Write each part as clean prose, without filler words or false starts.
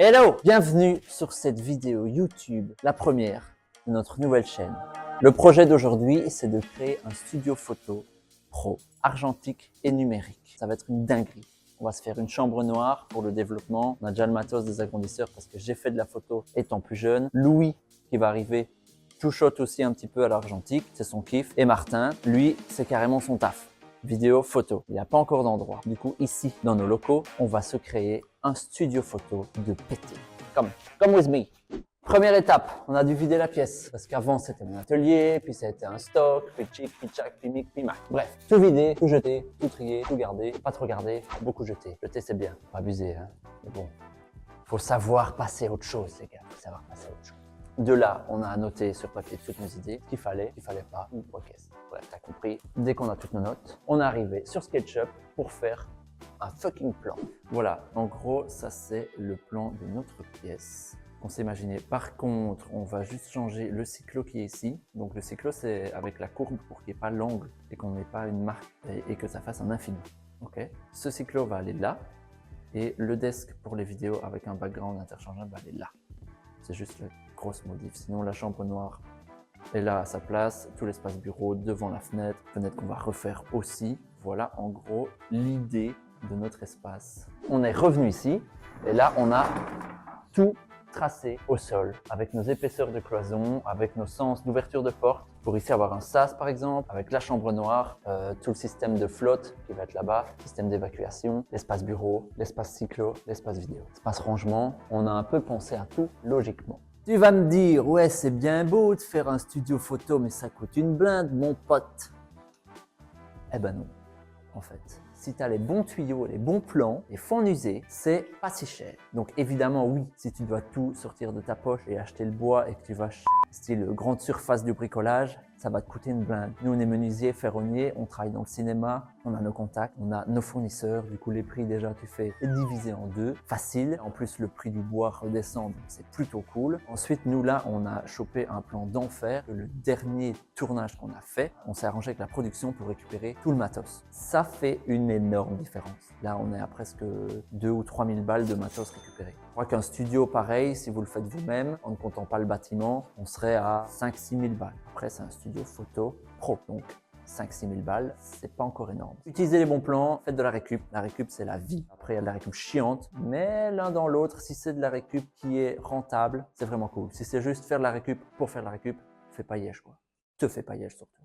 Hello! Bienvenue sur cette vidéo YouTube, la première de notre nouvelle chaîne. Le projet d'aujourd'hui, c'est de créer un studio photo pro, argentique et numérique. Ça va être une dinguerie. On va se faire une chambre noire pour le développement. On a déjà le matos des agrandisseurs parce que j'ai fait de la photo étant plus jeune. Louis, qui va arriver, touchote aussi un petit peu à l'argentique, c'est son kiff. Et Martin, lui, c'est carrément son taf. Vidéo, photo. Il n'y a pas encore d'endroit. Du coup, ici, dans nos locaux, on va se créer un studio photo de pété. Come with me. Première étape, on a dû vider la pièce. Parce qu'avant, c'était un atelier, puis ça a été un stock, puis tchic, puis tchac, puis mic, puis mac. Bref, tout vider, tout jeter, tout trier, tout garder, pas trop garder, beaucoup jeter. Jeter, c'est bien. Pas abuser, hein. Mais bon, faut savoir passer à autre chose, les gars. Faut savoir passer à autre chose. De là, on a annoté sur papier toutes nos idées, ce qu'il fallait pas, ou ok. Bref, t'as compris. Dès qu'on a toutes nos notes, on est arrivé sur SketchUp pour faire un fucking plan. Voilà, en gros, ça c'est le plan de notre pièce qu'on s'est imaginé. Par contre, on va juste changer le cyclo qui est ici. Donc le cyclo, c'est avec la courbe pour qu'il n'y ait pas l'angle et qu'on n'ait pas une marque et que ça fasse un infini. Ok. Ce cyclo va aller là et le desk pour les vidéos avec un background interchangeable va aller là. C'est juste la grosse modif. Sinon, la chambre noire est là à sa place, tout l'espace bureau devant la fenêtre qu'on va refaire aussi. Voilà en gros l'idée de notre espace. On est revenu ici et là on a tout tracé au sol avec nos épaisseurs de cloison, avec nos sens d'ouverture de porte. Pour ici avoir un sas par exemple, avec la chambre noire, tout le système de flotte qui va être là-bas, système d'évacuation, l'espace bureau, l'espace cyclo, l'espace vidéo, l'espace rangement. On a un peu pensé à tout logiquement. Tu vas me dire, ouais, c'est bien beau de faire un studio photo, mais ça coûte une blinde, mon pote. Eh ben non, en fait. Si tu as les bons tuyaux, les bons plans, les fonds en usé, c'est pas si cher. Donc évidemment, oui, si tu dois tout sortir de ta poche et acheter le bois et que tu vas style grande surface du bricolage, ça va te coûter une blinde. Nous, on est menuisier, ferronnier, on travaille dans le cinéma, on a nos contacts, on a nos fournisseurs. Du coup, les prix, déjà, tu fais diviser en deux. Facile. En plus, le prix du bois redescend, donc c'est plutôt cool. Ensuite, nous, là, on a chopé un plan d'enfer. Le dernier tournage qu'on a fait, on s'est arrangé avec la production pour récupérer tout le matos. Ça fait une énorme différence. Là, on est à presque 2 ou 3 000 balles de matos récupéré. Je crois qu'un studio pareil, si vous le faites vous-même, en ne comptant pas le bâtiment, on serait à 5-6 000 balles. Après, c'est un studio photo pro, donc 5-6 000 balles, c'est pas encore énorme. Utilisez les bons plans, faites de la récup. La récup, c'est la vie. Après, il y a de la récup chiante, mais l'un dans l'autre, si c'est de la récup qui est rentable, c'est vraiment cool. Si c'est juste faire de la récup pour faire de la récup, fais pas yèche, quoi. Te fais pas yèche surtout.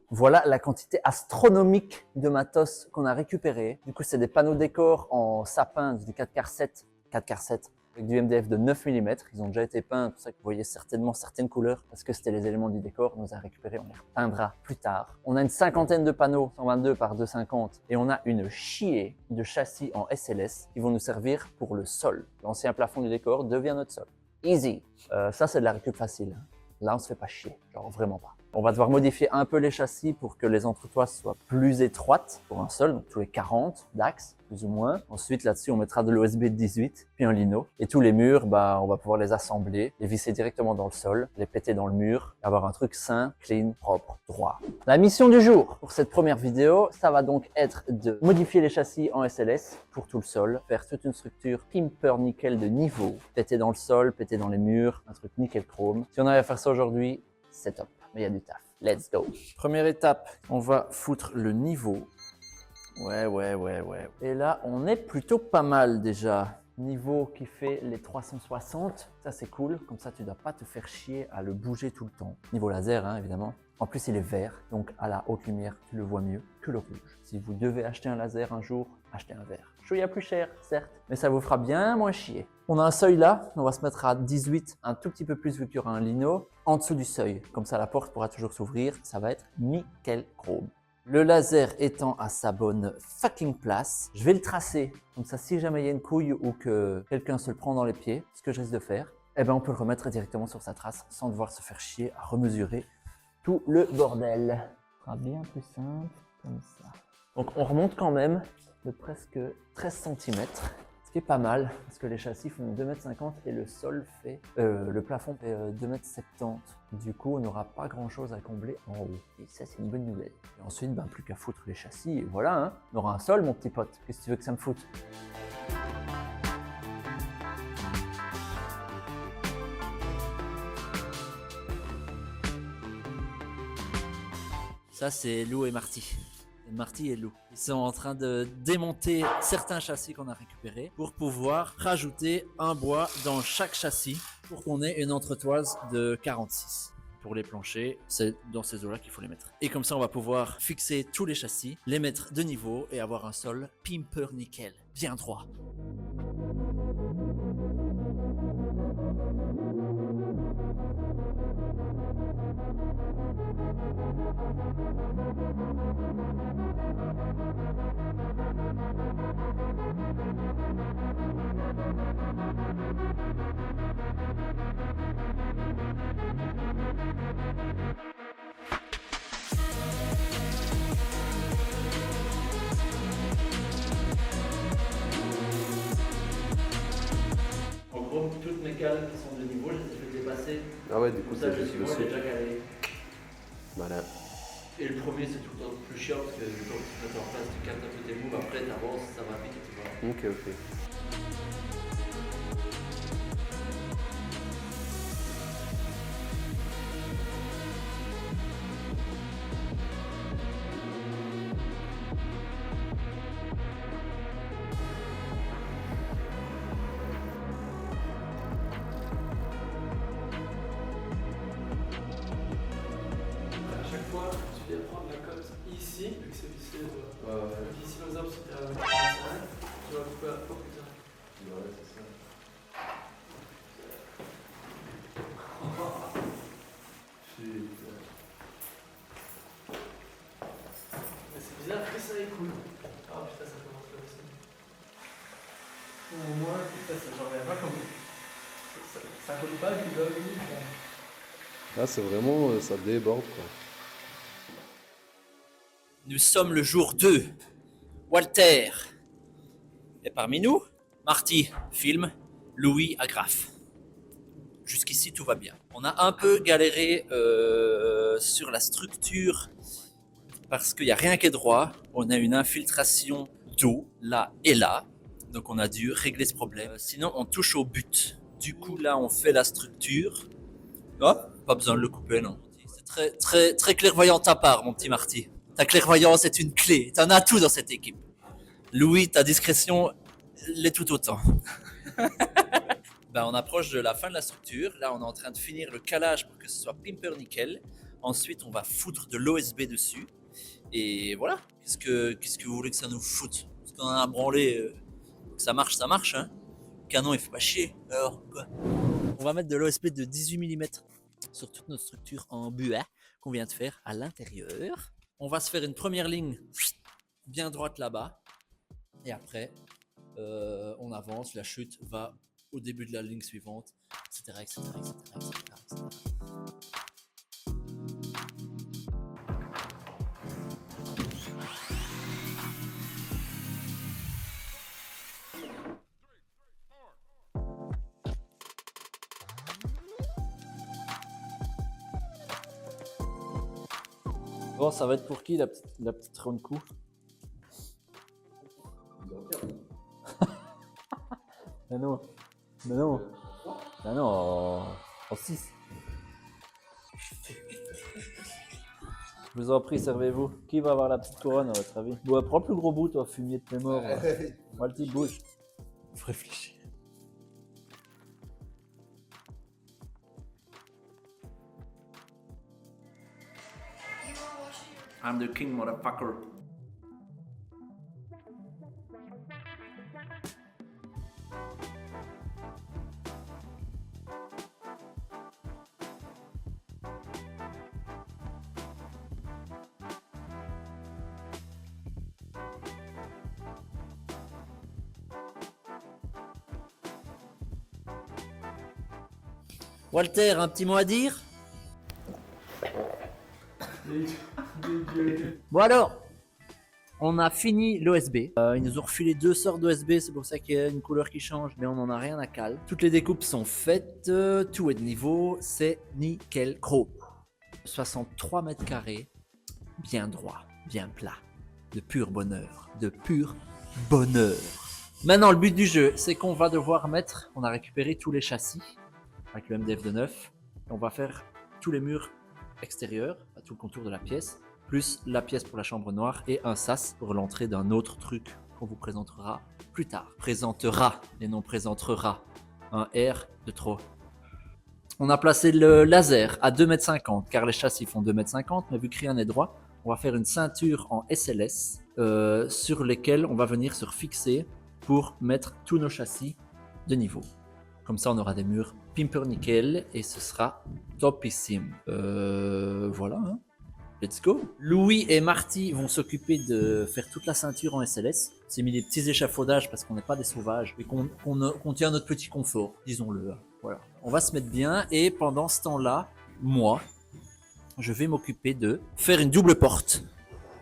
Voilà la quantité astronomique de matos qu'on a récupéré. Du coup, c'est des panneaux décor en sapin du 4x7, 4x7 avec du MDF de 9 mm. Ils ont déjà été peints, tout ça que vous voyez certainement certaines couleurs parce que c'était les éléments du décor. On les a récupérés, on les repeindra plus tard. On a une cinquantaine de panneaux 122 par 250 et on a une chier de châssis en SLS qui vont nous servir pour le sol. L'ancien plafond du décor devient notre sol. Easy. Ça, c'est de la récup facile. Là, on se fait pas chier, genre vraiment pas. On va devoir modifier un peu les châssis pour que les entretoises soient plus étroites pour un sol, donc tous les 40 d'axes, plus ou moins. Ensuite, là-dessus, on mettra de l'OSB 18, puis un lino. Et tous les murs, bah, on va pouvoir les assembler, les visser directement dans le sol, les péter dans le mur, avoir un truc sain, clean, propre, droit. La mission du jour pour cette première vidéo, ça va donc être de modifier les châssis en SLS pour tout le sol, faire toute une structure pimper nickel de niveau, péter dans le sol, péter dans les murs, un truc nickel chrome. Si on arrive à faire ça aujourd'hui, c'est top. Mais il y a du taf. Let's go. Première étape, on va foutre le niveau. Ouais. Et là, on est plutôt pas mal déjà. Niveau qui fait les 360, ça c'est cool. Comme ça, tu dois pas te faire chier à le bouger tout le temps. Niveau laser, hein, évidemment. En plus, il est vert, donc à la haute lumière, tu le vois mieux que le rouge. Si vous devez acheter un laser un jour, achetez un vert. Chouïa plus cher, certes, mais ça vous fera bien moins chier. On a un seuil là, on va se mettre à 18, un tout petit peu plus vu qu'il y aura un lino, en dessous du seuil. Comme ça, la porte pourra toujours s'ouvrir, ça va être nickel chrome. Le laser étant à sa bonne fucking place, je vais le tracer. Comme ça, si jamais il y a une couille ou que quelqu'un se le prend dans les pieds, ce que je risque de faire, eh ben on peut le remettre directement sur sa trace sans devoir se faire chier à remesurer tout le bordel. Ce sera bien plus simple comme ça. Donc on remonte quand même de presque 13 cm, ce qui est pas mal parce que les châssis font 2,50 m et le sol fait, le plafond fait 2,70 m. Du coup, on n'aura pas grand chose à combler en haut. Et ça, c'est une bonne nouvelle. Et ensuite, ben, plus qu'à foutre les châssis et voilà, hein, on aura un sol, mon petit pote. Qu'est-ce que tu veux que ça me foute? Ça, c'est Lou et Marty. Marty et Lou. Ils sont en train de démonter certains châssis qu'on a récupérés pour pouvoir rajouter un bois dans chaque châssis pour qu'on ait une entretoise de 46. Pour les planchers, c'est dans ces eaux-là qu'il faut les mettre. Et comme ça, on va pouvoir fixer tous les châssis, les mettre de niveau et avoir un sol pimper nickel, bien droit. En gros, toutes mes cales qui sont de niveau, je les ai fait dépasser. Ah ouais, du coup, Ça, t'as je juste suis le moi, j'ai saut. déjà calé. Voilà. Et le premier, c'est tout le temps plus chiant parce que quand tu te mets en place, tu captes un peu tes moves, après t'avances, ça va vite, tu vois. Ok, ok. À chaque fois, tu viens prendre la cote ici, vu que c'est vissé. Donc ici, par exemple, si tu as 45, tu vas couper à peu près ça. Ouais, c'est ça. Putain. Mais c'est bizarre que ça écoule. Ah putain, ça commence là aussi. Au moins, putain, ça j'en reviens pas comme. Ça coule pas du bug. Là, c'est vraiment, ça déborde, quoi. Nous sommes le jour 2. Walter est parmi nous. Marty filme. Louis agrafe. Jusqu'ici, tout va bien. On a un peu galéré sur la structure parce qu'il n'y a rien qui est droit. On a une infiltration d'eau là et là. Donc on a dû régler ce problème. Sinon, on touche au but. Du coup, là, on fait la structure. Oh, pas besoin de le couper, non. C'est très, très, très clairvoyant de ta part, mon petit Marty. Ta clairvoyance est une clé. T'en as tout dans cette équipe. Louis, ta discrétion l'est tout autant. On approche de la fin de la structure. Là, on est en train de finir le calage pour que ce soit pimper nickel. Ensuite, on va foutre de l'OSB dessus. Et voilà. Qu'est-ce que vous voulez que ça nous foute? Parce qu'on en a branlé. Que ça marche, hein. Le canon, il fait pas chier. Alors, quoi? On va mettre de l'OSB de 18 mm sur toute notre structure en buis qu'on vient de faire à l'intérieur. On va se faire une première ligne bien droite là-bas. Et après, on avance. La chute va au début de la ligne suivante, etc., etc., etc., etc., etc. Bon, ça va être pour qui la petite round coup? Mais non, mais non, mais non, en 6. Je vous en prie, servez-vous. Qui va avoir la petite couronne à votre avis? Bon, prends le plus gros bout, toi, fumier de tes morts. Walty, bouge. Faut réfléchir. I'm the king, motherfucker. Walter, un petit mot à dire? Bon alors, on a fini l'OSB. Ils nous ont refilé 2 sortes d'OSB, c'est pour ça qu'il y a une couleur qui change, mais on n'en a rien à cale. Toutes les découpes sont faites, tout est de niveau, c'est nickel chrome. 63 mètres carrés, bien droit, bien plat, de pur bonheur, de pur bonheur. Maintenant, le but du jeu, c'est qu'on va devoir mettre, on a récupéré tous les châssis avec le MDF de 9, on va faire tous les murs extérieurs, tout le contour de la pièce, plus la pièce pour la chambre noire et un sas pour l'entrée d'un autre truc qu'on vous présentera plus tard. Présentera et non présentera. Un R de trop. On a placé le laser à 2,50 m car les châssis font 2,50 m, mais vu que rien n'est droit, on va faire une ceinture en SLS sur lesquelles on va venir se fixer pour mettre tous nos châssis de niveau. Comme ça, on aura des murs pimper nickel et ce sera topissime. Voilà, hein. Let's go. Louis et Marty vont s'occuper de faire toute la ceinture en SLS. C'est mis des petits échafaudages parce qu'on n'est pas des sauvages et qu'on tient notre petit confort, disons-le. Voilà. On va se mettre bien et pendant ce temps-là, moi, je vais m'occuper de faire une double porte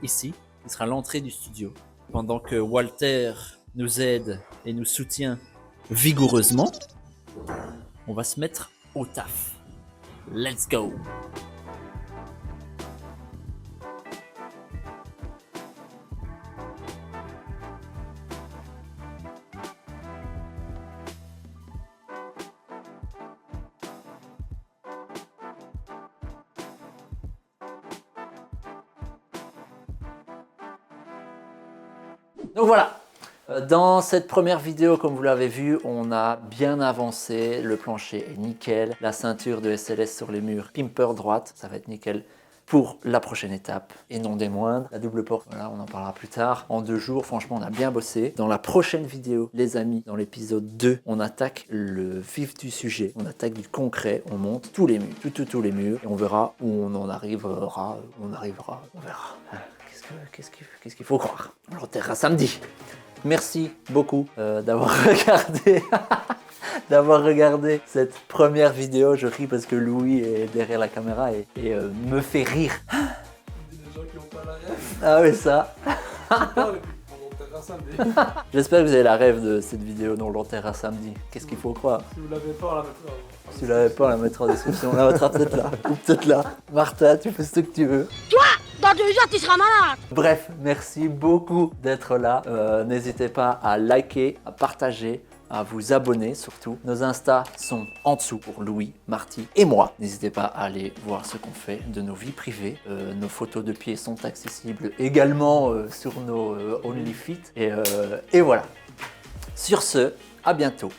ici, qui sera l'entrée du studio. Pendant que Walter nous aide et nous soutient vigoureusement, on va se mettre au taf. Let's go! Donc voilà, dans cette première vidéo, comme vous l'avez vu, on a bien avancé, le plancher est nickel, la ceinture de SLS sur les murs, pimper droite, ça va être nickel pour la prochaine étape. Et non des moindres, la double porte, voilà, on en parlera plus tard. En 2 jours, franchement, on a bien bossé. Dans la prochaine vidéo, les amis, dans l'épisode 2, on attaque le vif du sujet, on attaque du concret, on monte tous les murs, tous les murs, et on verra où on en arrivera, on verra. Qu'est-ce qu'il faut croire? On l'enterrera samedi. Merci beaucoup d'avoir regardé cette première vidéo. Je ris parce que Louis est derrière la caméra et me fait rire. Il y a des gens qui n'ont pas la rêve. Ah oui, ça. On l'enterrera samedi. J'espère que vous avez la rêve de cette vidéo dont on l'enterrera samedi. Qu'est-ce qu'il faut croire? Si vous l'avez pas, on la mettra. Si vous l'avez pas, on la mettra en description. On la mettra peut-être là. Ou peut-être là. Martha, tu fais ce que tu veux. Dans 2 jours, tu seras malade. Bref, merci beaucoup d'être là. N'hésitez pas à liker, à partager, à vous abonner surtout. Nos Insta sont en dessous pour Louis, Marty et moi. N'hésitez pas à aller voir ce qu'on fait de nos vies privées. Nos photos de pieds sont accessibles également sur nos OnlyFit. Et voilà. Sur ce, à bientôt.